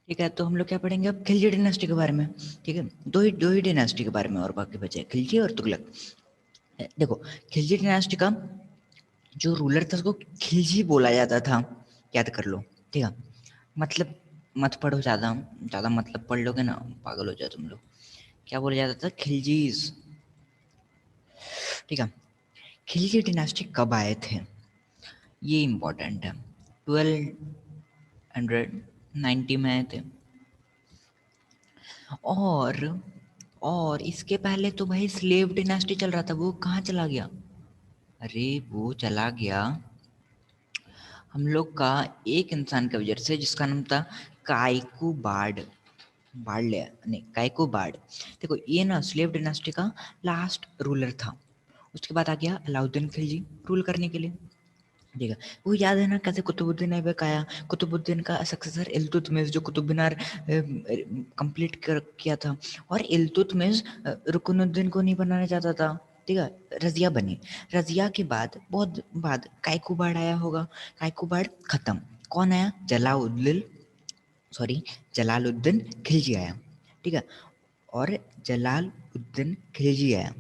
ठीक है, तो हम लोग क्या पढ़ेंगे अब खिलजी डिनेस्टी के बारे में। ठीक है, दो ही डिनेस्टी के बारे में और बाकी बचे खिलजी और तुगलक। देखो, खिलजी डिनेस्टी का जो रूलर था उसको खिलजी बोला जाता था, याद कर लो। ठीक है, मतलब मत पढ़ो ज़्यादा, ज़्यादा मतलब पढ़ लोगे ना पागल हो जाओ तुम लोग। क्या बोला जाता था? खिलजीज। ठीक है, खिलजी डिनेस्टी कब आए थे ये इम्पोर्टेंट है। 1290 में आए थे। और इसके पहले तो भाई स्लेव डिनेस्टी चल रहा था, वो कहाँ चला गया? अरे वो चला गया हम लोग का एक इंसान की वजह से जिसका नाम था काइकू बाड़। बाड़ले नहीं, काइकू बाड़। देखो ये ना स्लेव डिनेस्टी का लास्ट रूलर था। उसके बाद आ गया अलाउद्दीन खिलजी रूल करने के लिए। ठीक है, वो याद है ना कैसे कुतुबुद्दीन ऐबक आया, कुतुबुद्दीन का सक्सेसर इल्तुतमिश जो कुतुब मीनार कंप्लीट किया था। और इल्तुतमिश रुकनुद्दीन को नहीं बनाना चाहता था। ठीक है, रजिया बनी। रजिया के बाद बहुत बाद काइकुबाड़ आया होगा। काइकुबाड़ खत्म, कौन आया? जलालुद्दीन खिलजी आया। ठीक है, और जलालुद्दीन खिलजी आया।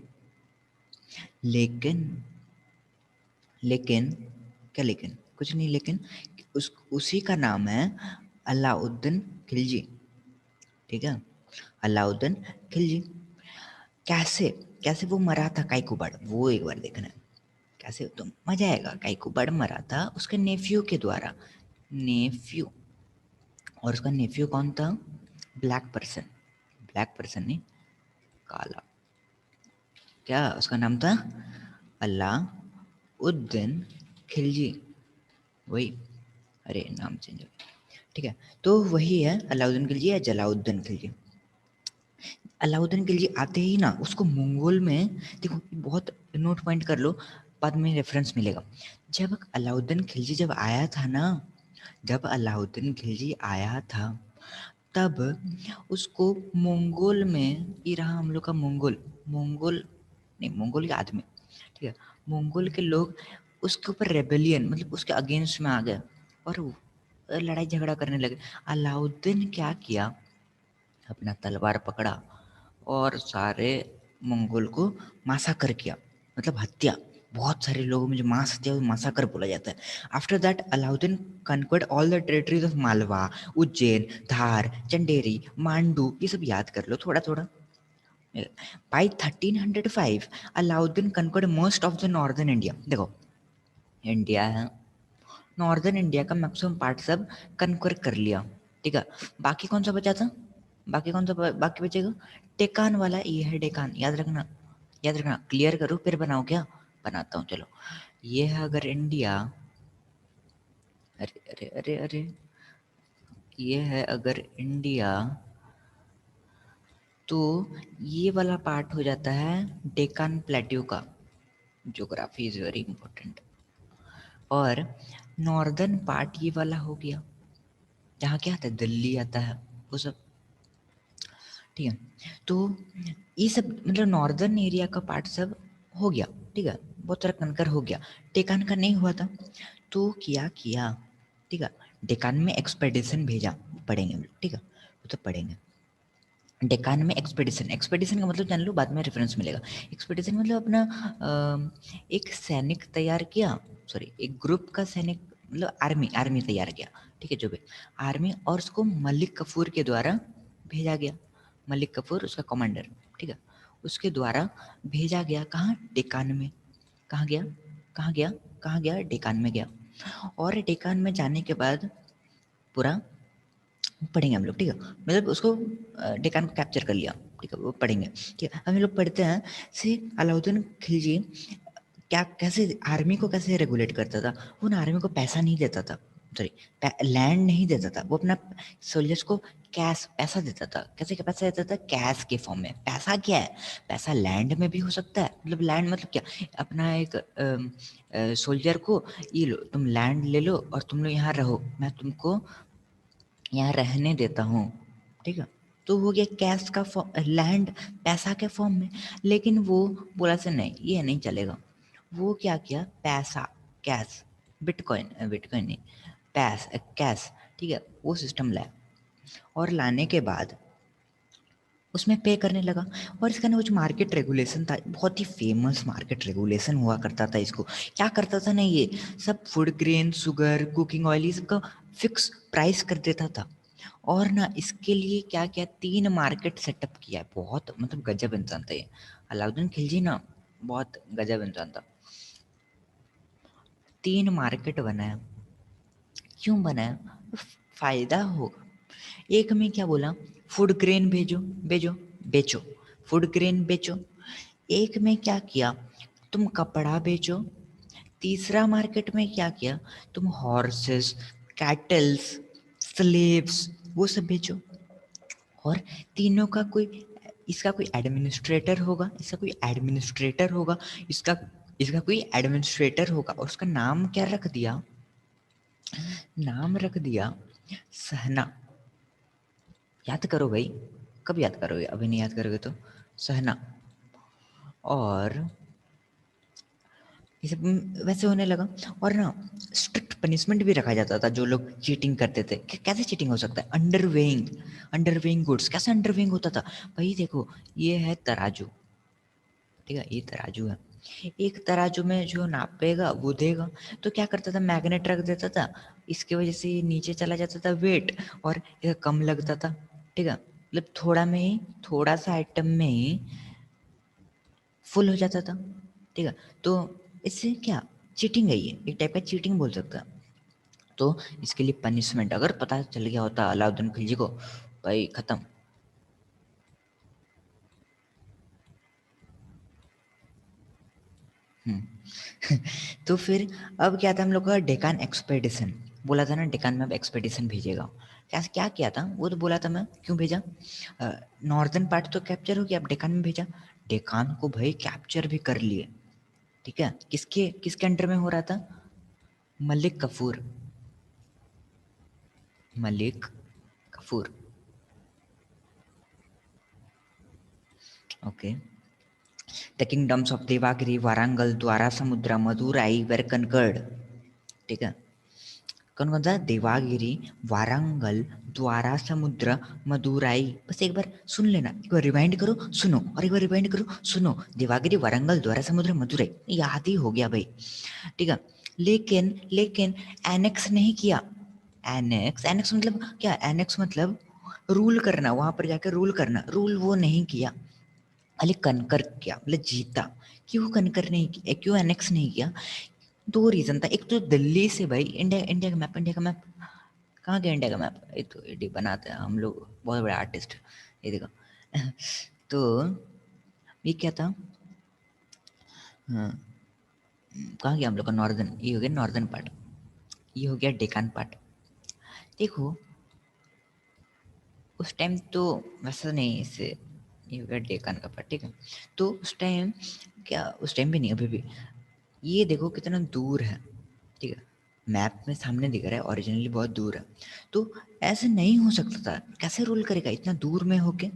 लेकिन लेकिन क्या लेकिन? कुछ नहीं लेकिन, उसी का नाम है अलाउद्दीन खिलजी। ठीक है, अलाउद्दीन खिलजी। कैसे कैसे वो मरा था काइकुबाड़, वो एक बार देखना है कैसे, तो मजा आएगा। काइकुबाड़ मरा था उसके नेफ्यू के द्वारा। नेफ्यू, और उसका नेफ्यू कौन था? Black person. ब्लैक पर्सन नहीं, काला। क्या उसका नाम था? अलाउद्दीन खिलजी, वही। अरे नाम चेंज हो गया। ठीक है, तो वही है अलाउद्दीन खिलजी या जलाउद्दीन खिलजी। अलाउद्दीन खिलजी आते ही ना उसको मंगोल में, देखो बहुत नोट पॉइंट कर लो, बाद में रेफरेंस मिलेगा। जब अलाउद्दीन खिलजी जब आया था ना, जब अलाउद्दीन खिलजी आया था तब उसको मंगोल में, ये रहा हम लोग का मंगोल, मंगोल नहीं मंगोल के आदमी। ठीक है, मंगोल के लोग उसके ऊपर रेबेलियन मतलब उसके अगेंस्ट में आ गए और लड़ाई झगड़ा करने लगे। अलाउद्दीन क्या किया, अपना तलवार पकड़ा और सारे मंगोल को मासाकर किया, मतलब हत्या। बहुत सारे लोगों में जो मास हत्या मासाकर बोला जाता है। After that Alauddin conquered all the territories of Malwa, Ujjain, Dhar, Chanderi, Mandu, ये सब याद कर लो थोड़ा थोड़ा। By 1305 Alauddin conquered most of the northern India. देखो इंडिया है, नॉर्दर्न इंडिया का मैक्सिमम पार्ट सब कन्क्वर कर लिया। ठीक है, बाकी कौन सा बचा था? बाकी कौन सा बाकी बचेगा? डेकान वाला, ये है डेकान, याद रखना। याद रखना, क्लियर करो फिर बनाओ। क्या बनाता हूँ चलो। ये है अगर इंडिया, अरे अरे अरे अरे, ये है अगर इंडिया, तो ये वाला पार्ट हो जाता है डेकान प्लेट्यू का। Geography is very important. और नॉर्दर्न पार्ट ये वाला हो गया, जहाँ क्या आता है? दिल्ली आता है, वो सब। ठीक है, तो ये सब मतलब नॉर्दर्न एरिया का पार्ट सब हो गया। ठीक है, बहुत सारा कनकर हो गया। डेकान का नहीं हुआ था, तो क्या किया? ठीक है, डेकान में एक्सपेडिशन भेजा, पढ़ेंगे हम लोग। ठीक है, वो तो पढ़ेंगे। डेकान में एक्सपेडिशन, एक्सपेडिशन का मतलब जान लो, बाद में रेफरेंस मिलेगा। एक्सपेडिशन मतलब अपना एक सैनिक तैयार किया, सॉरी एक ग्रुप का सैनिक मतलब आर्मी, आर्मी तैयार किया। ठीक है, जो भी आर्मी, और उसको मलिक कफूर के द्वारा भेजा गया। मलिक कफूर उसका कमांडर। ठीक है, उसके द्वारा भेजा गया कहाँ? डेकान में। कहाँ गया? कहाँ गया? कहाँ गया? डेकान में गया। और डेकान में जाने के बाद पूरा पढ़ेंगे हम लोग। ठीक है, मतलब उसको डेकान को कैप्चर कर लिया। ठीक है, वो पढ़ेंगे। ठीक है, हम लोग पढ़ते हैं से अलाउद्दीन खिलजी क्या कैसे आर्मी को कैसे रेगुलेट करता था। वो ना आर्मी को पैसा नहीं देता था, सॉरी लैंड नहीं देता था, वो अपना सोल्जर्स को कैश पैसा देता था। कैसे क्या पैसा देता था? कैश के फॉर्म में। पैसा क्या है? पैसा लैंड में भी हो सकता है, मतलब लैंड मतलब क्या, अपना एक सोल्जर को, ये लो तुम लैंड ले लो और तुम लोग यहाँ रहो, मैं तुमको यहाँ रहने देता हूँ। ठीक है, तो हो गया कैश का फॉर्म, लैंड पैसा के फॉर्म में। लेकिन वो बोला से नहीं, ये नहीं चलेगा। वो क्या किया? पैसा, कैश, बिटकॉइन, बिटकॉइन नहीं, कैश। ठीक है, वो सिस्टम लाया। और लाने के बाद उसमें पे करने लगा। और इसका ना कुछ मार्केट रेगुलेशन था, बहुत ही फेमस मार्केट रेगुलेशन हुआ करता था इसको। क्या करता था ना, ये सब food grain, sugar, cooking oil, ये सबका फिक्स प्राइस कर देता था। और ना इसके लिए क्या क्या 3 मार्केट सेटअप किया है। बहुत मतलब गजब इंसान था ये अलाउद्दीन खिलजी ना, बहुत गजब इंसान था। 3 मार्केट बनाया। क्यों बनाया? फायदा होगा। एक में क्या बोला, फूड ग्रेन भेजो, भेजो, बेचो, फूड ग्रेन बेचो। एक में क्या किया, तुम कपड़ा बेचो। तीसरा मार्केट में क्या किया, तुम हॉर्सेस, कैटल्स, स्लेव्स, वो सब बेचो। और तीनों का कोई, इसका कोई एडमिनिस्ट्रेटर होगा, इसका कोई एडमिनिस्ट्रेटर होगा, इसका इसका कोई एडमिनिस्ट्रेटर होगा। और उसका नाम क्या रख दिया, नाम रख दिया सहना। याद करो भाई, कब याद करोगे, अभी नहीं याद करोगे तो सहना। और ये सब वैसे होने लगा। और ना स्ट्रिक्ट पनिशमेंट भी रखा जाता था जो लोग चीटिंग करते थे। कैसे चीटिंग हो सकता है, अंडरवेइंग, अंडरवेइंग गुड्स। कैसे अंडरवेइंग होता था भाई, देखो ये है तराजू, ठीक है, ये तराजू है। एक तराजू में जो नापेगा वो देगा। तो क्या करता था, मैग्नेट रख देता था, इसकी वजह से ये नीचे चला जाता था वेट, और ये कम लगता था, ठीक है। मतलब थोड़ा में ही, थोड़ा सा आइटम में ही फुल हो जाता था, ठीक है। तो इससे क्या, चीटिंग है ये, एक टाइप का चीटिंग बोल सकता है। तो इसके लिए पनिशमेंट अगर पता चल गया होता अलाउद्दीन खिलजी को, भाई खत्म। तो फिर अब क्या था, हम लोग का डेकान एक्सपेडिशन, बोला था ना डेकान में अब एक्सपेडिशन भेजेगा। क्या क्या किया था वो तो बोला था मैं, क्यों भेजा, नॉर्दर्न पार्ट तो कैप्चर हो गया, अब डेकान में भेजा। डेकान को भाई कैप्चर भी कर लिए, ठीक है। किसके किसके अंडर में हो रहा था, Malik Kafur, Malik Kafur, okay. The kingdoms of Devagiri, Warangal, द्वारा समुद्रा, मदुराई वेर कनकर्ड, ठीक है। कौन कौन सा, देवागिरी, वारंगल, द्वारा समुद्र, मदुराई। बस एक बार सुन लेना, एक बार रिवाइंड करो सुनो, और एक बार रिवाइंड करो सुनो। देवागिरी, वारंगल, द्वारा समुद्र, मदुराई, याद ही हो गया भाई, ठीक है। लेकिन लेकिन एनेक्स नहीं किया। एनेक्स, एनेक्स मतलब क्या, एनेक्स मतलब रूल करना, वहां पर जाकर रूल करना, रूल वो नहीं किया। खाली कनकर किया, मतलब जीता। क्यों कनकर नहीं किया, क्यों एनेक्स नहीं किया, 2 रीजन था। एक तो दिल्ली से भाई, इंडिया, इंडिया का मैप, इंडिया का मैप कहाँ गया, इंडिया का मैप, ये तो ये बनाते हैं हम लोग, बहुत बड़े आर्टिस्ट, ये देखो। तो ये क्या था, हाँ, कहाँ गया हम लोग का, नॉर्दर्न, ये हो गया नॉर्दर्न पार्ट, ये हो गया डेकान पार्ट। देखो उस टाइम तो वैसा नहीं, इससे ये हो गया डेकान का पार्ट, ठीक है। तो उस टाइम क्या, उस टाइम भी नहीं, अभी भी ये देखो कितना दूर है, ठीक है। मैप में सामने दिख रहा है, ओरिजिनली बहुत दूर है। तो ऐसे नहीं हो सकता था, कैसे रूल करेगा इतना दूर में होके,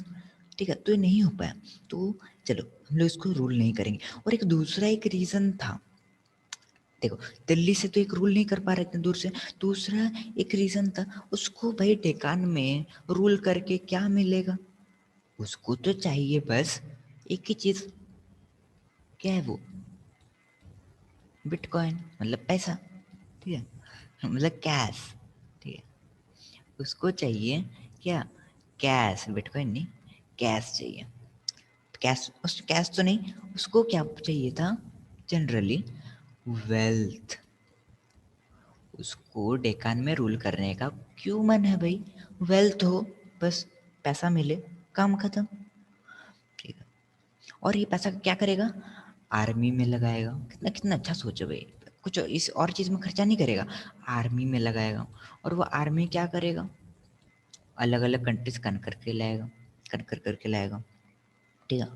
ठीक है। तो ये नहीं हो पाया। तो चलो हम लोग इसको रूल नहीं करेंगे। और एक दूसरा एक रीज़न था, देखो दिल्ली से तो एक रूल नहीं कर पा रहे इतने दूर से। दूसरा एक रीज़न था, उसको भाई डेकान में रूल करके क्या मिलेगा, उसको तो चाहिए बस एक ही चीज़, क्या है वो, बिटकॉइन, मतलब पैसा, ठीक है, मतलब कैश, ठीक है। उसको चाहिए क्या, कैश, बिटकॉइन नहीं, कैश चाहिए। कैश, उस कैश तो नहीं, उसको क्या चाहिए था जनरली, वेल्थ। उसको डेकान में रूल करने का क्यों मन है भाई, वेल्थ हो, बस पैसा मिले, काम खत्म, ठीक है। और ये पैसा क्या करेगा, आर्मी में लगाएगा। कितना कितना अच्छा सोचो भाई, कुछ इस और चीज़ में खर्चा नहीं करेगा, आर्मी में लगाएगा। और वो आर्मी क्या करेगा, अलग अलग कंट्रीज कन करके लाएगा, कन करके लाएगा, ठीक है।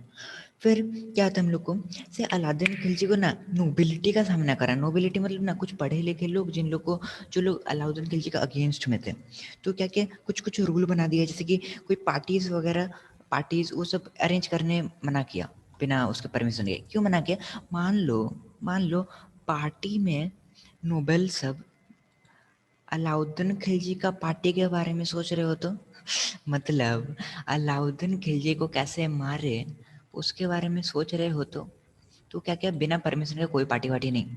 फिर क्या था हम लोग को, से अलादीन खिलजी को ना नोबिलिटी का सामना करा। नोबिलिटी मतलब ना कुछ पढ़े लिखे लोग, जिन लोग को, जो लोग अलाउद्दीन खिलजी का अगेंस्ट में थे। तो क्या क्या कुछ कुछ रूल बना दिया, जैसे कि कोई पार्टीज वगैरह, पार्टीज वो सब अरेंज करने मना किया, बिना उसके परमिशन के। क्यों मना किया, मान लो पार्टी में नोबेल सब अलाउद्दीन खिलजी का पार्टी के बारे में सोच रहे हो तो मतलब अलाउद्दीन खिलजी को कैसे मारे उसके बारे में सोच रहे हो तो क्या क्या बिना परमिशन के कोई पार्टी वार्टी नहीं,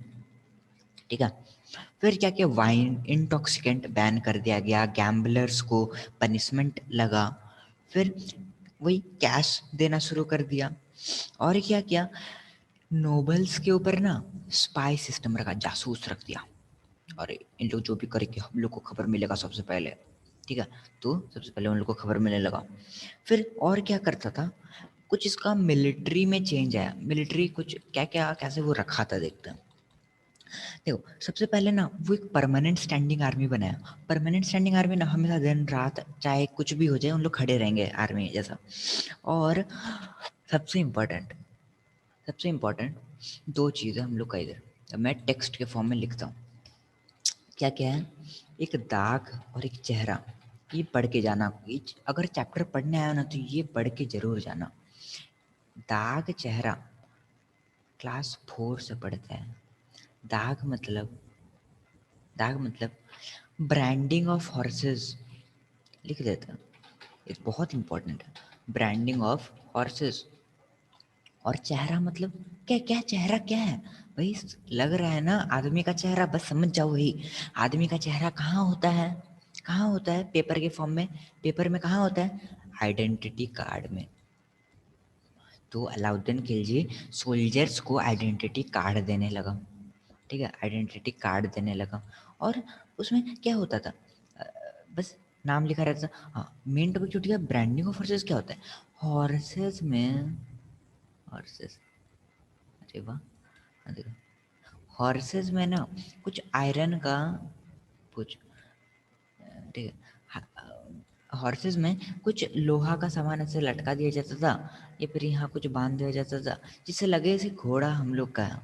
ठीक है। फिर क्या क्या वाइन इंटॉक्सिकेंट बैन कर दिया गया, गैम्बलर्स को पनिशमेंट लगा, फिर वही कैश देना शुरू कर दिया, और क्या किया, नोबल्स के ऊपर ना स्पाई सिस्टम रखा, जासूस रख दिया, और इन लोग जो भी करेंगे हम लोग को खबर मिलेगा सबसे पहले, ठीक है। तो सबसे पहले उन लोग को खबर मिलने लगा। फिर और क्या करता था, कुछ इसका मिलिट्री में चेंज आया, मिलिट्री कुछ क्या क्या कैसे वो रखा था देखते हैं। देखो सबसे पहले ना वो एक परमानेंट स्टैंडिंग आर्मी बनाया। परमानेंट स्टैंडिंग आर्मी ना हमेशा दिन रात चाहे कुछ भी हो जाए उन लोग खड़े रहेंगे आर्मी जैसा। और सबसे इम्पोर्टेंट, सबसे इम्पोर्टेंट दो चीज़ें हम लोग का इधर, अब मैं टेक्स्ट के फॉर्म में लिखता हूँ। क्या क्या है, एक दाग और एक चेहरा, ये पढ़ के जाना, ये अगर चैप्टर पढ़ने आया ना तो ये पढ़ के जरूर जाना। दाग चेहरा क्लास 4 से पढ़ते हैं। दाग मतलब, दाग मतलब ब्रांडिंग ऑफ हॉर्सेस, लिख देता, ये बहुत इंपॉर्टेंट है, ब्रांडिंग ऑफ हॉर्सेस। और चेहरा मतलब क्या, क्या चेहरा क्या है भाई, लग रहा है ना आदमी का चेहरा, बस समझ जाओ वही आदमी का चेहरा कहाँ होता है, कहाँ होता है पेपर के फॉर्म में, पेपर में कहाँ होता है, आइडेंटिटी कार्ड में। तो अलाउद्दीन खिलजी सोल्जर्स को आइडेंटिटी कार्ड देने लगा, ठीक है, आइडेंटिटी कार्ड देने लगा। और उसमें क्या होता था, अ, बस नाम लिखा रहता था। हाँ मेन टॉपिक छूट गया, ब्रांडिंग ऑफ हॉर्सेस क्या होता है, हॉर्सेस में, हॉर्सेस, अरे वाह, हाँ, देखो हॉर्सेस में ना कुछ आयरन का कुछ, ठीक है, हॉर्सेस में कुछ लोहा का सामान ऐसे लटका दिया जाता था, या फिर यहाँ कुछ बांध दिया जाता था जिससे लगे जैसे घोड़ा हम लोग का है।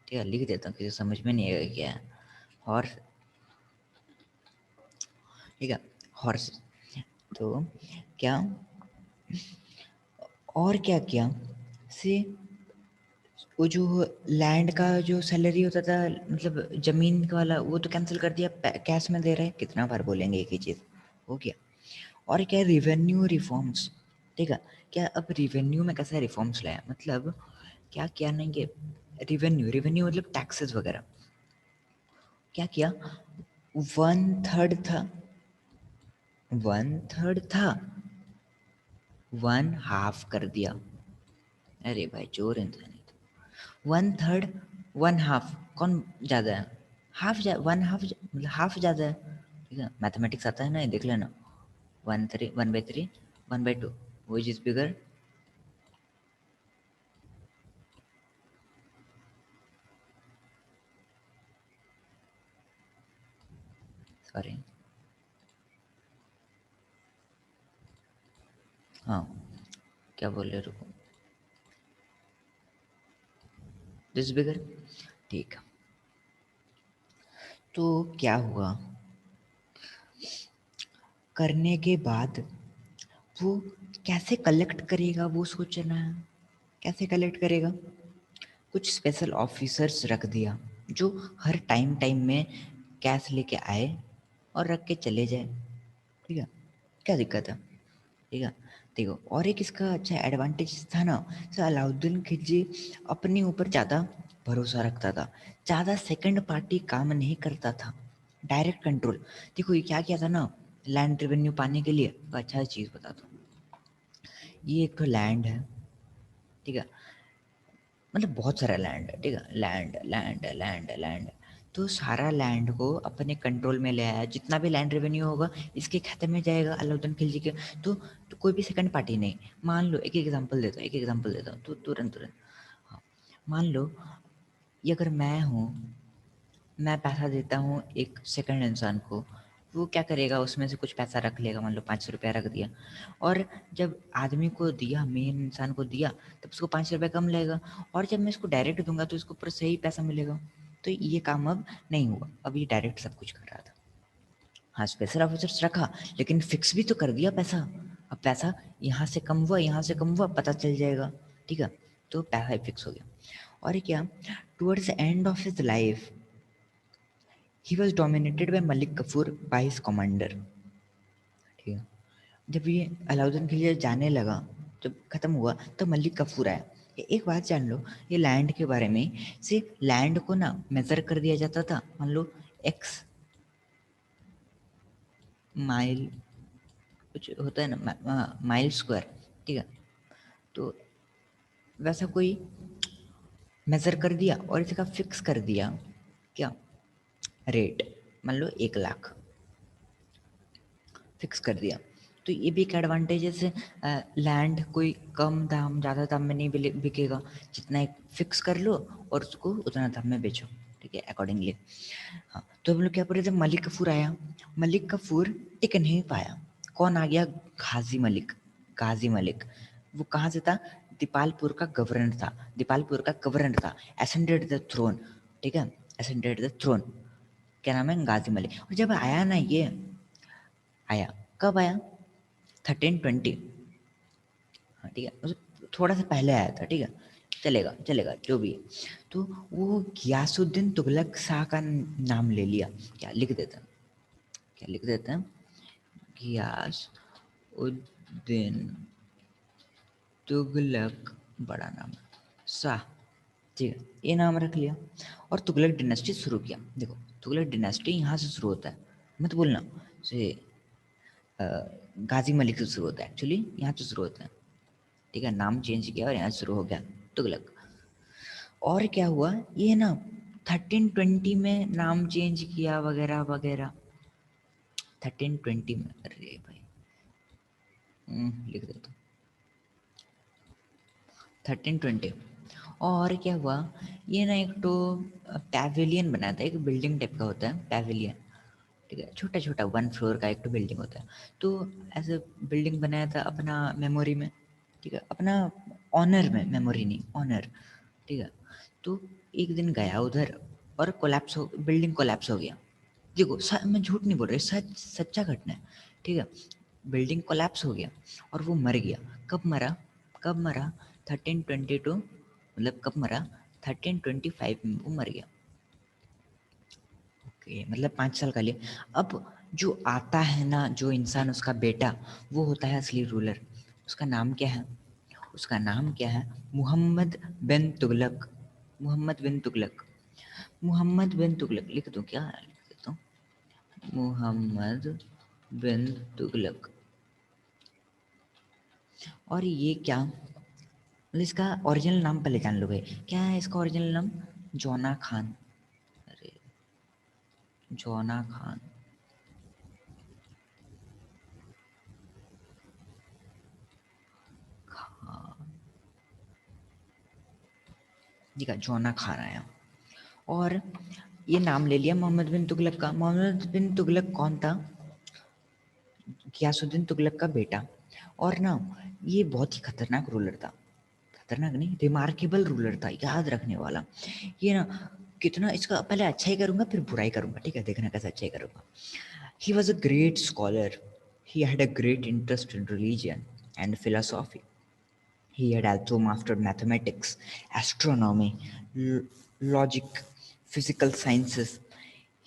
ठीक है, लिख देता हूँ किसी समझ में नहीं आएगा क्या है हॉर्स, ठीक है, हॉर्स। तो क्या, और क्या किया से, वो जो लैंड का जो सैलरी होता था, मतलब जमीन का वाला, वो तो कैंसिल कर दिया, कैश में दे रहे, कितना बार बोलेंगे एक ही चीज़, हो गया। और क्या, रिवेन्यू रिफॉर्म्स, ठीक है। क्या अब रिवेन्यू में कैसा रिफॉर्म्स लाया, मतलब क्या किया ना ये, रिवेन्यू, रिवेन्यू मतलब टैक्सेस वगैरह, क्या किया, 1/3 था, 1/3 था, 1/2 कर दिया। अरे भाई चोर इंसान है तो। 1/3, 1/2 कौन ज़्यादा है, हाफ, 1/2 मतलब हाफ ज़्यादा है, ठीक है, मैथमेटिक्स आता है ना, ये देख लेना, 1/3, 1/3, 1/2, विच इज बिगर, सॉरी, हाँ क्या बोल रहे, रुको, दिस बिगर, ठीक। तो क्या हुआ, करने के बाद वो कैसे कलेक्ट करेगा वो सोचना है, कैसे कलेक्ट करेगा, कुछ स्पेशल ऑफिसर्स रख दिया जो हर टाइम टाइम में कैश लेके आए और रख के चले जाए, ठीक है, क्या दिक्कत है, ठीक है। देखो और एक इसका अच्छा एडवांटेज था ना, तो अलाउद्दीन खिलजी अपने ऊपर ज़्यादा भरोसा रखता था, ज़्यादा सेकंड पार्टी काम नहीं करता था, डायरेक्ट कंट्रोल। देखो ये क्या किया था ना, लैंड रेवेन्यू पाने के लिए, तो अच्छा चीज़ बताता हूँ, ये एक तो लैंड है, ठीक है, मतलब बहुत सारा लैंड है, ठीक है, लैंड लैंड लैंड लैंड, तो सारा लैंड को अपने कंट्रोल में ले आया, जितना भी लैंड रेवेन्यू होगा इसके खाते में जाएगा अलाउद्दीन खिलजी के। तो कोई भी सेकंड पार्टी नहीं, मान लो एक एग्जांपल देता हूँ, एक एग्जांपल देता हूँ तो तुरंत तुरंत, हाँ, मान लो ये अगर मैं हूँ, मैं पैसा देता हूँ एक सेकंड इंसान को, वो क्या करेगा, उसमें से कुछ पैसा रख लेगा, मान लो 5 रुपया रख दिया, और जब आदमी को दिया, मेन इंसान को दिया, तब उसको 5 रुपये कम लगेगा, और जब मैं इसको डायरेक्ट दूंगा तो इसको ऊपर सही पैसा मिलेगा। तो ये काम अब नहीं हुआ, अब ये डायरेक्ट सब कुछ कर रहा था। हाँ स्पेशल ऑफिसर्स रखा, लेकिन फिक्स भी तो कर दिया पैसा, अब पैसा यहाँ से कम हुआ, यहाँ से कम हुआ, पता चल जाएगा, ठीक है, तो पैसा फिक्स हो गया। और क्या, towards the end of his life he was dominated by Malik Kafur by his commander, ठीक है, जब ये अलाउद्दीन खिलजी जाने लगा, जब खत्म हुआ, तो मलिक कफूर आया। एक बात जान लो ये लैंड के बारे में, सिर्फ लैंड को ना मेजर कर दिया जाता था, मान लो एक्स माइल कुछ होता है ना, माइल स्क्वायर, ठीक है, तो वैसा कोई मेजर कर दिया और इसका फिक्स कर दिया क्या रेट, मान लो 1 लाख फिक्स कर दिया। तो ये भी एक एडवांटेज है, लैंड कोई कम दाम ज़्यादा दाम में नहीं बिकेगा, जितना एक फिक्स कर लो और उसको उतना दाम में बेचो, ठीक है, अकॉर्डिंगली। हाँ, तो हम लोग क्या बोल रहे थे, मलिक कफूर आया, मलिक कफूर टिक नहीं पाया, कौन आ गया, गाजी मलिक। गाजी मलिक वो कहाँ से था, दीपालपुर का गवर्नर था, दीपालपुर का गवर्नर था, एसेंडेड द थ्रोन, ठीक है, एसेंडेड द थ्रोन, क्या नाम है, गाजी मलिक। और जब आया ना ये आया, कब आया, 1320, हाँ ठीक है, थोड़ा सा पहले आया था, ठीक है, चलेगा चलेगा जो भी है। तो वो गियासुद्दीन तुगलक शाह का नाम ले लिया, क्या लिख देता, क्या लिख देते हैं, गियासउद्दीन तुगलक, बड़ा नाम शाह, ठीक है, ये नाम रख लिया और तुगलक डिनेस्टी शुरू किया। देखो तुगलक डिनेस्टी यहाँ से शुरू होता है, मत बोलना से गाजी मलिक से शुरू होता है, एक्चुअली यहाँ से शुरू होता है, ठीक है, नाम चेंज किया और यहाँ से शुरू हो गया तुगलक। और क्या हुआ ये ना 1320 में नाम चेंज किया वगैरह वगैरह, 1320 में, अरे भाई लिख देता, 1320। और क्या हुआ ये ना, एक तो पैवेलियन बनाया था, एक बिल्डिंग टाइप का होता है पैवेलियन, ठीक है, छोटा छोटा 1 फ्लोर का एक तो बिल्डिंग होता है, तो ऐसे बिल्डिंग बनाया था अपना मेमोरी में, ठीक है, अपना ऑनर में, मेमोरी नहीं ऑनर, ठीक है। तो एक दिन गया उधर और कोलैप्स हो, बिल्डिंग कोलैप्स हो गया। देखो मैं झूठ नहीं बोल रही, सच सच्चा घटना है, ठीक है, बिल्डिंग कोलैप्स हो गया और वो मर गया। कब मरा, कब मरा, 1322, मतलब कब मरा, 1325 में वो मर गया, ओके, मतलब 5 साल का लिए। अब जो आता है ना जो इंसान, उसका बेटा, वो होता है असली रूलर। उसका नाम क्या है, उसका नाम क्या है, मोहम्मद बिन तुगलक, मोहम्मद बिन तुगलक, मोहम्मद बिन तुगलक लिख दूँ क्या, लिख देता हूँ, मोहम्मद बिन तुगलक। और ये क्या, मतलब इसका ओरिजिनल नाम पहले जान लो भाई, क्या है इसका ओरिजिनल नाम, जोना खान, अरे जोना खान, ठीक है, जोना खान आया और ये नाम ले लिया मोहम्मद बिन तुगलक का। मोहम्मद बिन तुगलक कौन था, गियासुद्दीन तुगलक का बेटा। और ना ये बहुत ही खतरनाक रूलर था, खतरनाक नहीं, रिमार्केबल रूलर था, याद रखने वाला। ये ना कितना, इसका पहले अच्छा ही करूंगा फिर बुराई करूंगा, ठीक है, देखना कैसे अच्छा ही करूंगा। He was a great scholar, he had a great interest in religion and philosophy, he had also mastered mathematics, astronomy, logic, physical sciences.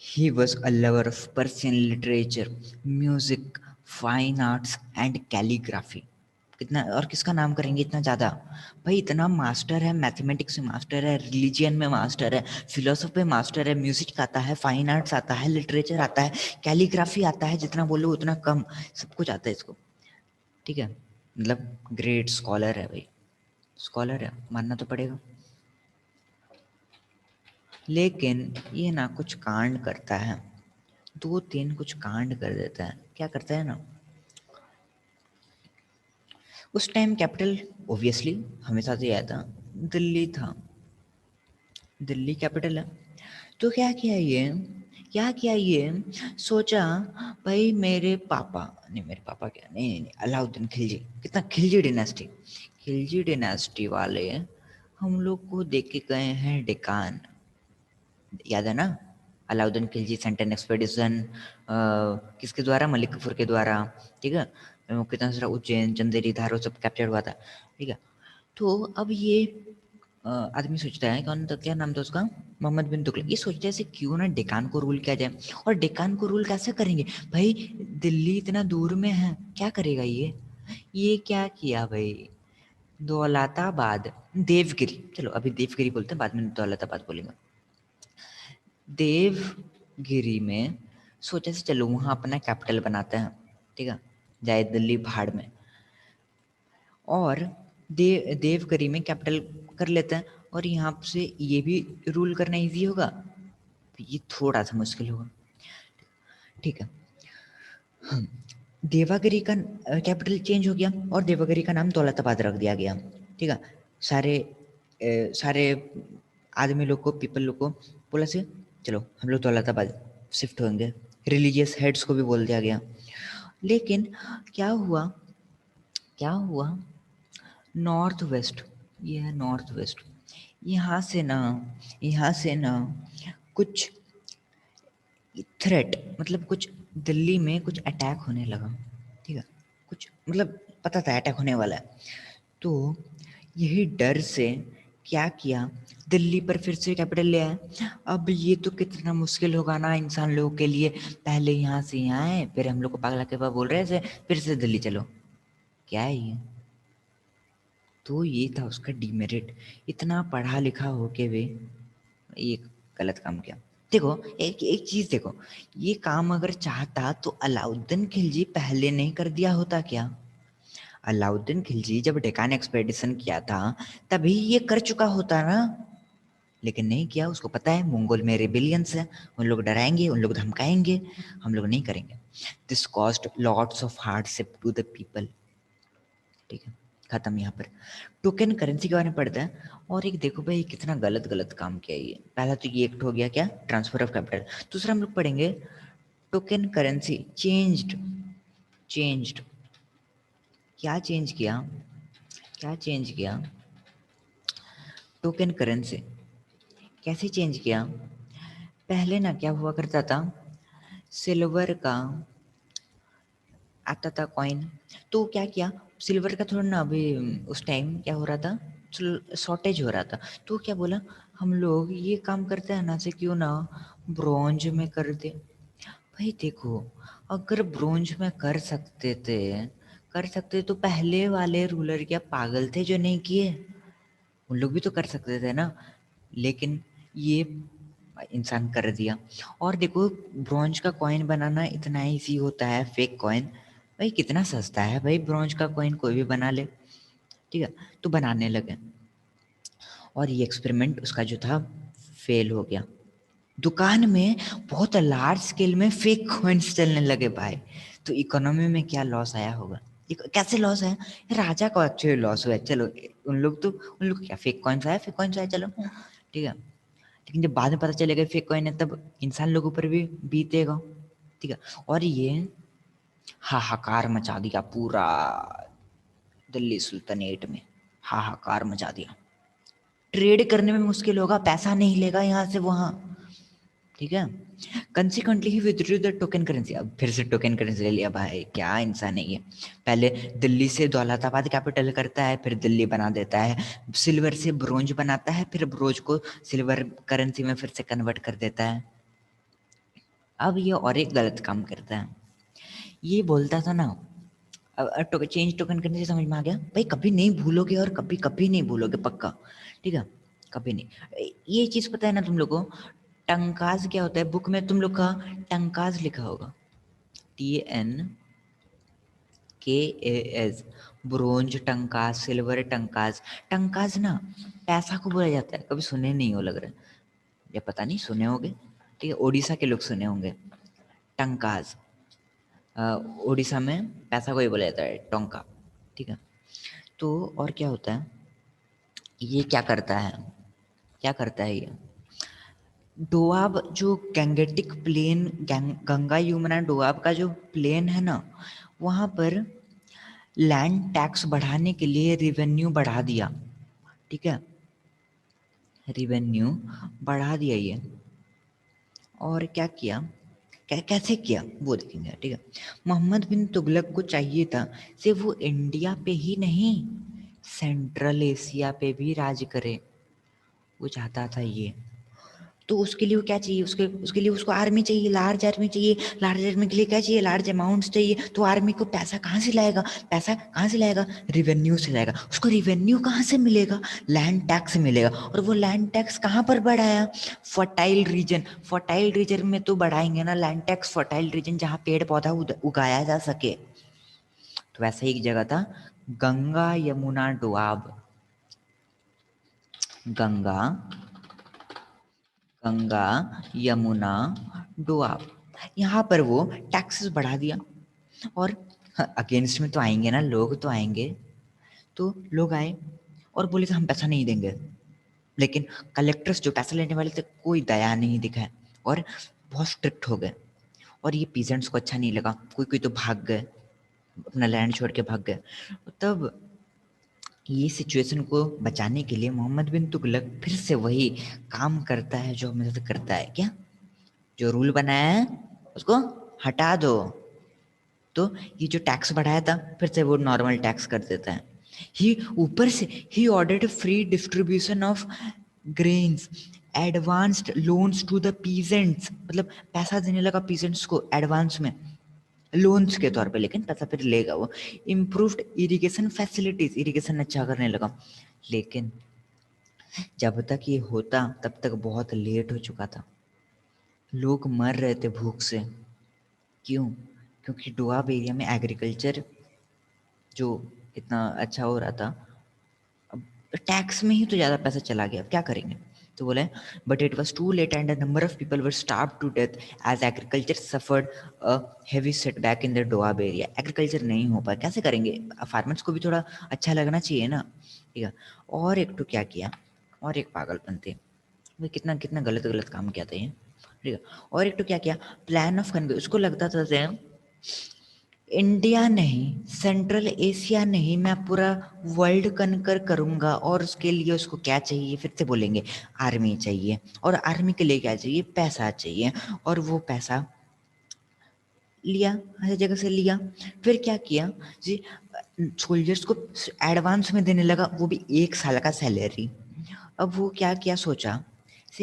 He was a lover of Persian literature, music, fine arts and calligraphy. कितना और किसका नाम करेंगे इतना ज़्यादा, भाई इतना master है, मैथमेटिक्स में मास्टर है, रिलीजियन में मास्टर है, फिलोसफी में मास्टर है, म्यूजिक आता है, फाइन आर्ट्स आता है, लिटरेचर आता है, कैलीग्राफी आता है, जितना बोलो उतना कम, सब कुछ आता है इसको, ठीक है, मतलब ग्रेट स्कॉलर है भाई, स्कॉलर है, मानना तो पड़ेगा। लेकिन ये ना कुछ कांड करता है, 2-3 कुछ कांड कर देता है। क्या करता है ना, उस टाइम कैपिटल ऑब्वियसली हमेशा से याद था, दिल्ली था, दिल्ली कैपिटल है। तो क्या किया ये, क्या किया ये, सोचा भाई मेरे पापा, नहीं मेरे पापा क्या, नहीं नहीं, नहीं अलाउद्दीन खिलजी, कितना खिलजी डिनेस्टी, खिलजी डिनेस्टी वाले हम लोग को देख के गए हैं डेकान, याद है ना, अलाउद्दीन खिलजी सेंटन एक्सपेडिशन, किसके द्वारा, मलिक कफूर के द्वारा, ठीक है, कितना सारा उज्जैन चंदेरी धारो सब कैप्चर हुआ था, ठीक है। तो अब ये आदमी सोचता है कौन, तो क्या नाम था उसका, मोहम्मद बिन तुगलक। ये सोचते हैं ऐसे क्यों ना डेकान को रूल किया जाए। और डेकान को रूल कैसे करेंगे भाई, दिल्ली इतना दूर में है, क्या करेगा ये क्या किया भाई, दौलताबाद, देवगिरी, चलो अभी देवगिरी बोलते हैं, बाद में दौलताबाद बोलेंगे। देवगिरी में सोचा से चलो वहाँ अपना कैपिटल बनाते हैं, ठीक है, जाए दिल्ली भाड़ में। और देवगिरी में कैपिटल कर लेते हैं, और यहाँ से ये भी रूल करना इजी होगा, ये थोड़ा सा मुश्किल होगा, ठीक है। देवागिरी का कैपिटल चेंज हो गया और देवागिरी का नाम दौलताबाद रख दिया गया, ठीक है। सारे आदमी लोग को, पीपल लोग को बोला से चलो हम लोग दौलताबाद शिफ्ट होंगे, रिलीजियस हेड्स को भी बोल दिया गया। लेकिन क्या हुआ, क्या हुआ, नॉर्थ वेस्ट, ये है नॉर्थ वेस्ट, यहाँ से ना, यहाँ से ना कुछ थ्रेट, मतलब कुछ दिल्ली में कुछ अटैक होने लगा, ठीक है, कुछ मतलब पता था अटैक होने वाला है। तो यही डर से क्या किया, दिल्ली पर फिर से कैपिटल ले आए। अब ये तो कितना मुश्किल होगा ना इंसान लोगों के लिए, पहले यहाँ से यहाँ आए, फिर हम लोग को पागला के पास बोल रहे थे फिर से दिल्ली चलो, क्या है ये। तो ये था उसका डीमेरिट, इतना पढ़ा लिखा होके भी ये गलत काम किया। देखो एक एक चीज देखो, ये काम अगर चाहता तो अलाउद्दीन खिलजी पहले नहीं कर दिया होता क्या। अलाउद्दीन खिलजी जब डेक्कन एक्सपेडिशन किया था तभी ये कर चुका होता ना, लेकिन नहीं किया। उसको पता है मंगोल में रिबिलियंस है, उन लोग डराएंगे, उन लोग धमकाएंगे, हम लोग नहीं करेंगे। This cost lots of hardship to the people, ठीक है, खत्म। यहाँ पर टोकन करेंसी के बारे में पढ़ते हैं, और एक देखो भाई कितना गलत गलत काम किया ये। पहला तो ये एक्ट हो गया क्या, ट्रांसफर ऑफ कैपिटल। दूसरा हम लोग पढ़ेंगे टोकन करेंसी चेंज्ड, चेंज्ड, क्या चेंज किया, क्या चेंज किया, टोकन करेंसी कैसे चेंज किया। पहले ना क्या हुआ करता था, सिल्वर का आता था कॉइन, तो क्या किया, सिल्वर का थोड़ा ना अभी उस टाइम क्या हो रहा था, शॉर्टेज हो रहा था। तो क्या बोला, हम लोग ये काम करते हैं ना से क्यों ना ब्रॉन्ज में कर दे। भाई देखो, अगर ब्रॉन्ज में कर सकते थे, कर सकते तो पहले वाले रूलर क्या पागल थे जो नहीं किए, उन लोग भी तो कर सकते थे ना। लेकिन ये इंसान कर दिया। और देखो ब्रॉन्ज का कॉइन बनाना इतना ईजी होता है, फेक कॉइन भाई कितना सस्ता है भाई, ब्रॉन्ज का कॉइन कोई भी बना ले, ठीक है। तो बनाने लगे, और ये एक्सपेरिमेंट उसका जो था फेल हो गया। दुकान में बहुत लार्ज स्केल में फेक कॉइन्स चलने लगे भाई, तो इकोनॉमी में क्या लॉस आया होगा, कैसे लॉस है, राजा को एक्चुअली लॉस हुआ है। चलो उन लोग क्या फेक कॉइन्स आया, फेक कॉइन्स आया, चलो ठीक है। लेकिन जब बाद में पता चलेगा फेक कॉइन है तब इंसान लोगों पर भी बीतेगा, ठीक है। और ये हाहाकार मचा दिया पूरा दिल्ली सुल्तानेट में, हाहाकार मचा दिया। ट्रेड करने में मुश्किल होगा, पैसा नहीं लेगा यहाँ से वहाँ, ठीक है। Consequently he withdrew the token currency, अब फिर से टोकन करेंसी ले लिया भाई, क्या इंसान है ये। पहले दिल्ली से दौलताबाद कैपिटल करता है, फिर दिल्ली बना देता है, सिल्वर से ब्रोंज बनाता है, फिर ब्रोंज को सिल्वर करेंसी में फिर से कन्वर्ट कर देता है। अब ये और एक गलत काम करता है, ये बोलता था ना, अब चेंज टोकन करने से समझ में आ गया भाई, कभी नहीं भूलोगे और कभी कभी नहीं भूलोगे पक्का, ठीक है, कभी नहीं। ये चीज़ पता है ना तुम लोगों को, टंकाज क्या होता है, बुक में तुम लोग का टंकाज लिखा होगा, TNKAS, ब्रोंज टंकाज, सिल्वर टंकाज। टंकाज ना पैसा को बोला जाता है, कभी सुने नहीं हो लग रहा है, या पता नहीं सुने होंगे, ठीक है, उड़ीसा के लोग सुने होंगे टंकाज। उड़ीसा में पैसा को ही बोला जाता है टोंका, ठीक है। तो और क्या होता है, ये क्या करता है, क्या करता है ये, डोआब जो गैंगेटिक प्लेन, गंगा यमुना डोआब का जो प्लेन है ना, वहाँ पर लैंड टैक्स बढ़ाने के लिए रिवेन्यू बढ़ा दिया, ठीक है, रिवेन्यू बढ़ा दिया ये। और क्या किया, कैसे किया वो देखेंगे, ठीक है। मोहम्मद बिन तुगलक को चाहिए था सिर्फ वो इंडिया पे ही नहीं, सेंट्रल एशिया पे भी राज करे, वो चाहता था ये। तो उसके लिए वो क्या चाहिए, उसके लिए उसको आर्मी चाहिए, लार्ज आर्मी चाहिए। लार्ज आर्मी के लिए क्या चाहिए, लार्ज अमाउंट्स चाहिए। तो आर्मी को पैसा कहाँ से लाएगा, पैसा कहाँ से लाएगा, रिवेन्यू से लाएगा। उसको रिवेन्यू कहाँ से मिलेगा, लैंड टैक्स मिलेगा। और वो लैंड टैक्स कहाँ पर बढ़ाया, फर्टाइल रीजन। फर्टाइल रीजन में तो बढ़ाएंगे ना लैंड टैक्स, फर्टाइल रीजन जहाँ पेड़ पौधा उगाया जा सके। तो वैसा ही एक जगह था, गंगा यमुना डोआब। गंगा गंगा यमुना डोआब, यहाँ पर वो टैक्सेस बढ़ा दिया। और अगेंस्ट में तो आएंगे ना, लोग तो आएंगे। तो लोग आए और बोले कि हम पैसा नहीं देंगे। लेकिन कलेक्टर्स जो पैसा लेने वाले थे, कोई दया नहीं दिखाए और बहुत स्ट्रिक्ट हो गए। और ये पीजेंट्स को अच्छा नहीं लगा, कोई कोई तो भाग गए, अपना लैंड छोड़ के भाग गए। तब ये सिचुएशन को बचाने के लिए मोहम्मद बिन तुगलक फिर से वही काम करता है जो हमेशा से करता है। क्या, जो रूल बनाया है उसको हटा दो। तो ये जो टैक्स बढ़ाया था फिर से वो नॉर्मल टैक्स कर देता है। ही ऊपर से ही ordered free distribution of grains, advanced loans to the peasants. मतलब पैसा देने लगा पीजेंट्स को एडवांस में, लोन्स के तौर पे, लेकिन पैसा फिर लेगा वो। इम्प्रूव्ड इरिगेशन फैसिलिटीज, इरिगेशन अच्छा करने लगा। लेकिन जब तक ये होता तब तक बहुत लेट हो चुका था। लोग मर रहे थे भूख से। क्यों, क्योंकि डोआब एरिया में एग्रीकल्चर जो इतना अच्छा हो रहा था, अब टैक्स में ही तो ज़्यादा पैसा चला गया, अब क्या करेंगे। तो बोले but it was too late and a number of people were starve to death as agriculture suffered a heavy setback in the Doab area. Agriculture नहीं हो पाया, कैसे करेंगे, फार्मर्स को भी थोड़ा अच्छा लगना चाहिए ना। ठीक है। और एक तो क्या किया, और एक पागलपन थे भाई, कितना कितना गलत गलत काम किया था ये। ठीक है। और एक तो क्या किया, प्लान ऑफ कन्वे। उसको लगता था इंडिया नहीं, सेंट्रल एशिया नहीं, मैं पूरा वर्ल्ड कनकर करूंगा। और उसके लिए उसको क्या चाहिए, फिर से बोलेंगे आर्मी चाहिए। और आर्मी के लिए क्या चाहिए, पैसा चाहिए। और वो पैसा लिया, हर जगह से लिया। फिर क्या किया जी, सोल्जर्स को एडवांस में देने लगा, वो भी 1 साल का सैलरी। अब वो क्या क्या सोचा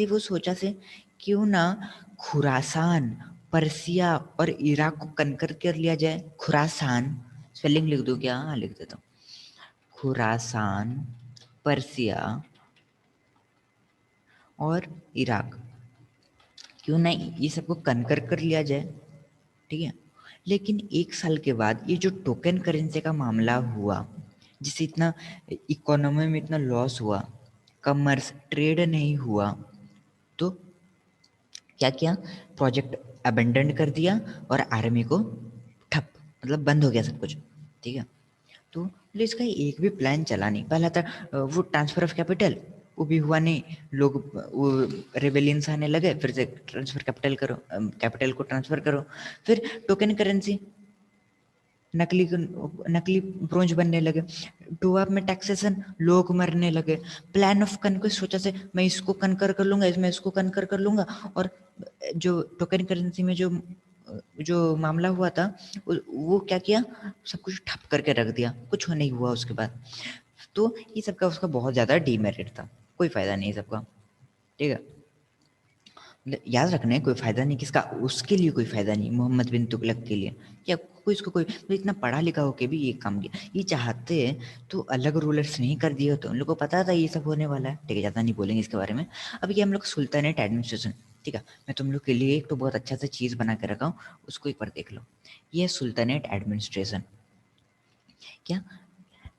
वो सोचा क्यों ना खुरासान, पर्सिया और इराक को कनकर कर लिया जाए। खुरासान, स्पेलिंग लिख दो क्या, हाँ लिख देता हूँ। खुरासान, पर्सिया और इराक, क्यों ना ये सबको कनकर कर लिया जाए। ठीक है। लेकिन 1 साल के बाद ये जो टोकन करेंसी का मामला हुआ, जिससे इतना इकोनॉमी में इतना लॉस हुआ, कॉमर्स ट्रेड नहीं हुआ, तो क्या किया, प्रोजेक्ट अबेंडन कर दिया और आर्मी को ठप, मतलब बंद हो गया सब कुछ। ठीक है। तो इसका एक भी प्लान चला नहीं। पहला था वो ट्रांसफर ऑफ कैपिटल, वो भी हुआ नहीं। लोग वो रेबेलियंस आने लगे, फिर से ट्रांसफर कैपिटल करो, कैपिटल को ट्रांसफर करो। फिर टोकन करेंसी, नकली नकली ब्रोंज बनने लगे। डोआब में टैक्सेशन, लोग मरने लगे। प्लान ऑफ कनक्वेस्ट सोचा मैं इसको कनकर कर लूंगा, इसमें इसको कनकर कर लूंगा। और जो टोकन करेंसी में जो जो मामला हुआ था, वो क्या किया, सब कुछ ठप करके रख दिया, कुछ नहीं हुआ उसके बाद। तो ये सबका उसका बहुत ज़्यादा डीमेरिट था, कोई फ़ायदा नहीं सबका। ठीक है। याद रखना है, कोई फ़ायदा नहीं किसका, उसके लिए कोई फ़ायदा नहीं, मोहम्मद बिन तुगलक के लिए। या कोई इसको कोई तो इतना पढ़ा लिखा होके भी ये काम किया। ये चाहते तो अलग रूलर्स नहीं कर दिए होते, उन लोगों को पता था ये सब होने वाला है। ठीक है, ज़्यादा नहीं बोलेंगे इसके बारे में। अब ये हम लोग सुल्तानेट एडमिनिस्ट्रेशन। ठीक है, मैं तुम लोग के लिए एक तो बहुत अच्छा सा चीज़ बना के रखा हूँ, उसको एक बार देख लो। ये सुल्तानेट एडमिनिस्ट्रेशन। क्या,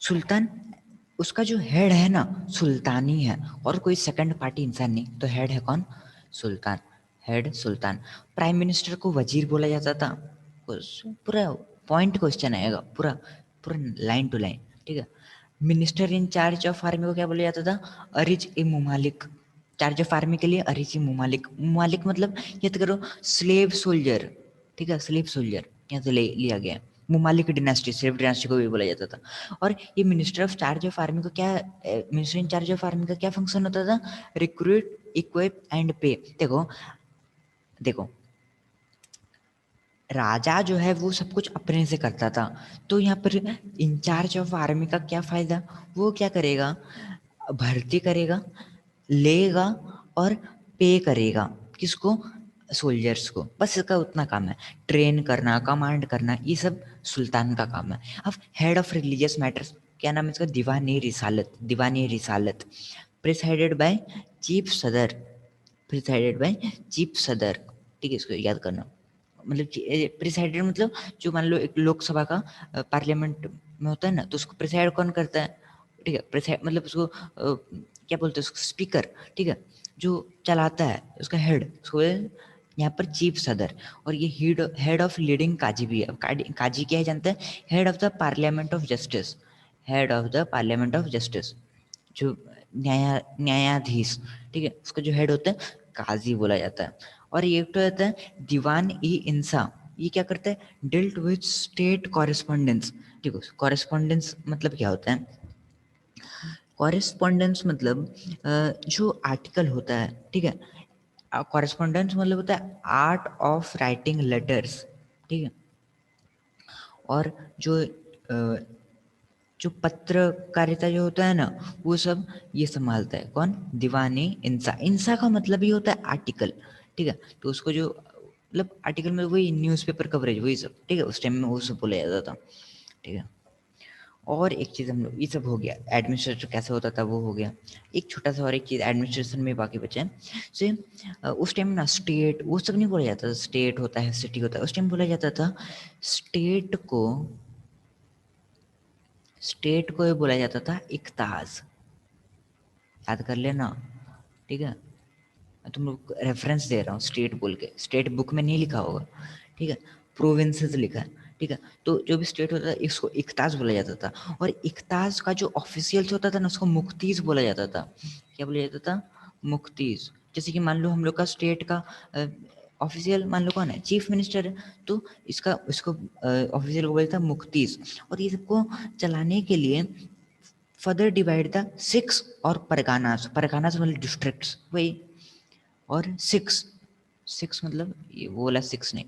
सुल्तान, उसका जो हेड है ना सुल्तानी है, और कोई सेकंड पार्टी इंसान नहीं। तो हेड है कौन, सुल्तान, हेड सुल्तान। प्राइम मिनिस्टर को वजीर बोला जाता था। पूरा पॉइंट क्वेश्चन आएगा, पूरा पूरा लाइन टू लाइन। ठीक है। Minister in charge of army को क्या बोला जाता था, Ariz e Mumalik. Charge of army के लिए अरिज ए मुमालिक। मुमालिक मतलब ये तो करो स्लेव सोल्जर। ठीक है, स्लेव सोल्जर यहाँ से लिया गया है। मुमालिक डिनेस्टी, स्लेव डिनेस्टी को भी बोला जाता था। और ये minister of charge of army को क्या, minister in charge of army का क्या फंक्शन होता था, रिक्रूट, इक्विप एंड पे। देखो देखो, राजा जो है वो सब कुछ अपने से करता था। तो यहाँ पर इंचार्ज ऑफ आर्मी का क्या फायदा, वो क्या करेगा, भर्ती करेगा, लेगा और पे करेगा किसको, सोल्जर्स को, बस इसका उतना काम है। ट्रेन करना, कमांड करना, ये सब सुल्तान का काम है। अब हेड ऑफ रिलीजियस मैटर्स, क्या नाम है इसका, दीवानी रिसालत, दीवानी रिसालत, प्रिसाइडेड बाय चीफ सदर, प्रिसाइडेड बाय चीफ सदर। ठीक है, इसको याद करना। मतलब प्रिसाइडेड मतलब जो मान लो एक लोकसभा का पार्लियामेंट में होता है ना, तो उसको प्रिसाइड कौन करता है, ठीक है, प्रिसाइड मतलब उसको क्या बोलते हैं उसको, स्पीकर, ठीक है, जो चलाता है उसका हेड, उसको यहाँ पर चीफ सदर। और ये हेड हेड ऑफ लीडिंग काजी भी है। अब काजी क्या है जानते हैं, head of the parliament of justice, head of the parliament of justice, जो न्यायाधीश, ठीक है, उसका जो हेड होता है काजी बोला जाता है। और ये तो रहता है दीवान ई इंसा, ये क्या करता है, डिल्ट विद स्टेट कॉरेस्पॉन्डेंस। ठीक है, कॉरेस्पॉन्डेंस मतलब क्या होता है, कॉरेस्पॉन्डेंस मतलब जो आर्टिकल होता है, ठीक है, कॉरेस्पॉन्डेंस मतलब होता है आर्ट ऑफ राइटिंग लेटर्स, ठीक है। और जो जो पत्रकारिता जो होता है ना, वो सब ये संभालता है कौन, दीवानी इंसा। इंसा का मतलब ही होता है आर्टिकल, ठीक है। तो उसको जो मतलब आर्टिकल में वही न्यूज़पेपर कवरेज वही सब, ठीक है, उस टाइम में वो सब बोला जाता था, ठीक है। और एक चीज़ हम लोग, ये सब हो गया एडमिनिस्ट्रेटर कैसे होता था वो हो गया। एक छोटा सा और एक चीज़ एडमिनिस्ट्रेशन में बाकी बचे हैं, से उस टाइम ना स्टेट वो सब नहीं बोला जाता था, स्टेट होता है सिटी होता है, उस टाइम बोला जाता था स्टेट को ये बोला जाता था इक्ताज, याद कर लेना, ठीक है। तुम लोग रेफरेंस दे रहा हूँ, स्टेट बोल के, स्टेट बुक में नहीं लिखा होगा, ठीक है, प्रोविंसेस लिखा है, ठीक है। तो जो भी स्टेट होता था इसको इक्ताज बोला जाता था। और इक्ताज का जो ऑफिशियल्स होता था ना, उसको मुख्तीज बोला जाता था। क्या बोला जाता था, मुख्तीज। जैसे कि मान लो हम लोग का स्टेट का ऑफिशियल मान लो कौन है, चीफ मिनिस्टर है, तो इसका इसको ऑफिशियल को बोलता था मुख्तीज। और ये सबको चलाने के लिए फर्दर डिवाइड द सिक्स और परगानास, परगानास मतलब डिस्ट्रिक्ट्स वही, और सिक्स, सिक्स मतलब ये वो वाला सिक्स नहीं,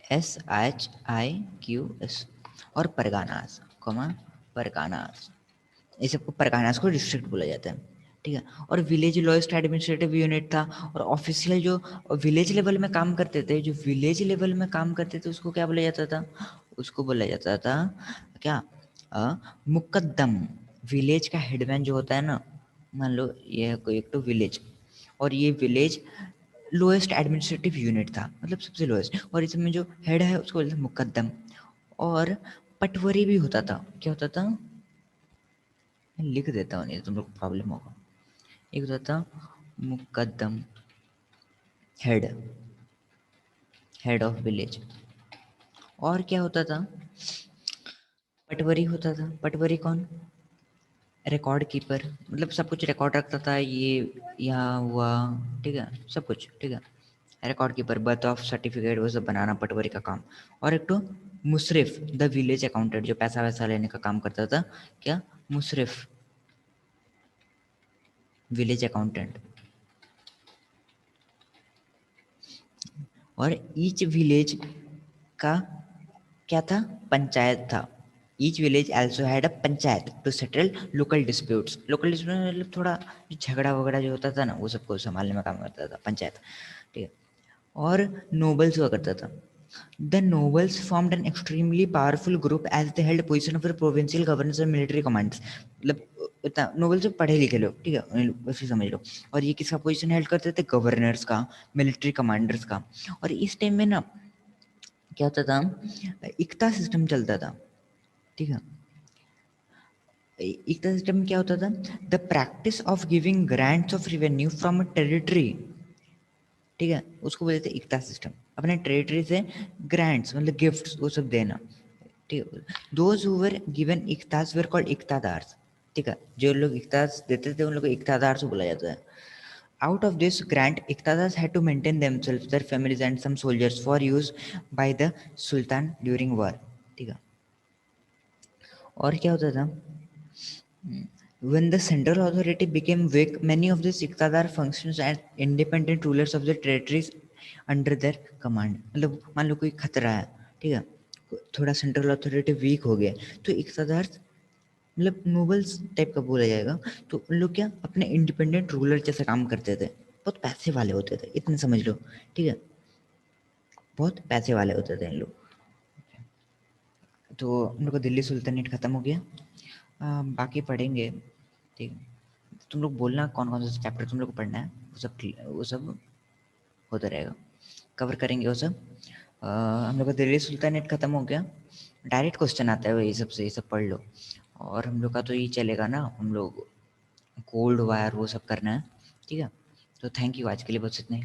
SHIQS, और परगानास कॉमा परगानास, ये सबको परगानास को डिस्ट्रिक्ट बोला जाता है, ठीक है। और विलेज लॉएस्ट एडमिनिस्ट्रेटिव यूनिट था। और ऑफिशियल जो विलेज लेवल में काम करते थे, जो विलेज लेवल में काम करते थे उसको क्या बोला जाता था, उसको बोला जाता था क्या, मुकद्दम। विलेज का हेडमैन जो होता है ना, मान लो ये है कोई एक तो विलेज, और ये विलेज लोएस्ट एडमिनिस्ट्रेटिव यूनिट था, मतलब सबसे लोएस्ट, और इसमें जो हेड है उसको बोलते हैं मुकद्दम। और पटवरी भी होता था, क्या होता था, मैं लिख देता हूँ नहीं तो तुम लोग को प्रॉब्लम होगा। एक होता था Muqaddam, head, head of village. और क्या होता था, पटवरी होता था। पटवरी कौन, रिकॉर्ड कीपर, मतलब सब कुछ रिकॉर्ड रखता था, ये यहाँ हुआ, ठीक है, सब कुछ, ठीक है। Record keeper, birth of certificate वो सब बनाना पटवारी का काम। और एक तो मुशरिफ, द विलेज अकाउंटेंट, जो पैसा वैसा लेने का काम करता था, क्या, मुशरिफ, विलेज अकाउंटेंट। और ईच विलेज का क्या था, पंचायत था। Each village also had a panchayat to settle local disputes. Local dispute मतलब थोड़ा झगड़ा वगड़ा जो होता था ना, वो सबको संभालने में काम करता था पंचायत, ठीक है। और नोबल्स हुआ करता था। The nobles formed an extremely powerful group as they held position of provincial governors और मिलिट्री कमांड्स। मतलब इतना नोबल से पढ़े लिखे लोग, ठीक है, वैसे समझ लो। और ये किसका पोजीशन हेल्ड करते थे, गवर्नर्स का, मिलिट्री कमांडर्स का। और इस टाइम में ना क्या होता था, इक्ता सिस्टम चलता था, ठीक है। इक्ता सिस्टम में क्या होता था, the practice of giving grants of revenue from a territory, ठीक है, उसको बोलते थे इक्ता सिस्टम। अपने टेरिटरी से ग्रांट्स मतलब गिफ्ट्स वो सब देना, ठीक है। दोज हु वर गिवन इक्तास वर कॉल्ड इक्तादार्स, ठीक है, जो लोग इक्तास देते थे उन लोग को इक्तादार से बोला जाता है। आउट ऑफ दिस ग्रांट इक्तादार्स had to maintain themselves, their families and some soldiers for use by the sultan during war, ठीक है। और क्या होता था, when the central authority became weak, many of these iqtadar functions as independent rulers of the territories under their command। मतलब मान लो कोई खतरा है, ठीक है, थोड़ा सेंट्रल अथॉरिटी वीक हो गया, तो इक़्तिदार मतलब नोबल्स टाइप का बोला जाएगा। तो उन लोग क्या अपने इंडिपेंडेंट रूलर जैसे काम करते थे, बहुत पैसे वाले होते थे, इतने समझ लो, ठीक है, बहुत पैसे वाले होते थे इन लोग। तो उन लोग का दिल्ली सुल्तानेट खत्म हो गया। बाकी पढ़ेंगे, ठीक है। तुम लोग बोलना कौन कौन सा चैप्टर तुम लोग को पढ़ना है, वो सब होता रहेगा, कवर करेंगे वो सब। हम लोग का दिल्ली सुल्तानेट खत्म हो गया, डायरेक्ट क्वेश्चन आता है वही सबसे, ये सब पढ़ लो। और हम लोग का तो ये चलेगा ना, हम लोग कोल्ड वार वो सब करना है, ठीक है। तो थैंक यू, आज के लिए बस इतना ही।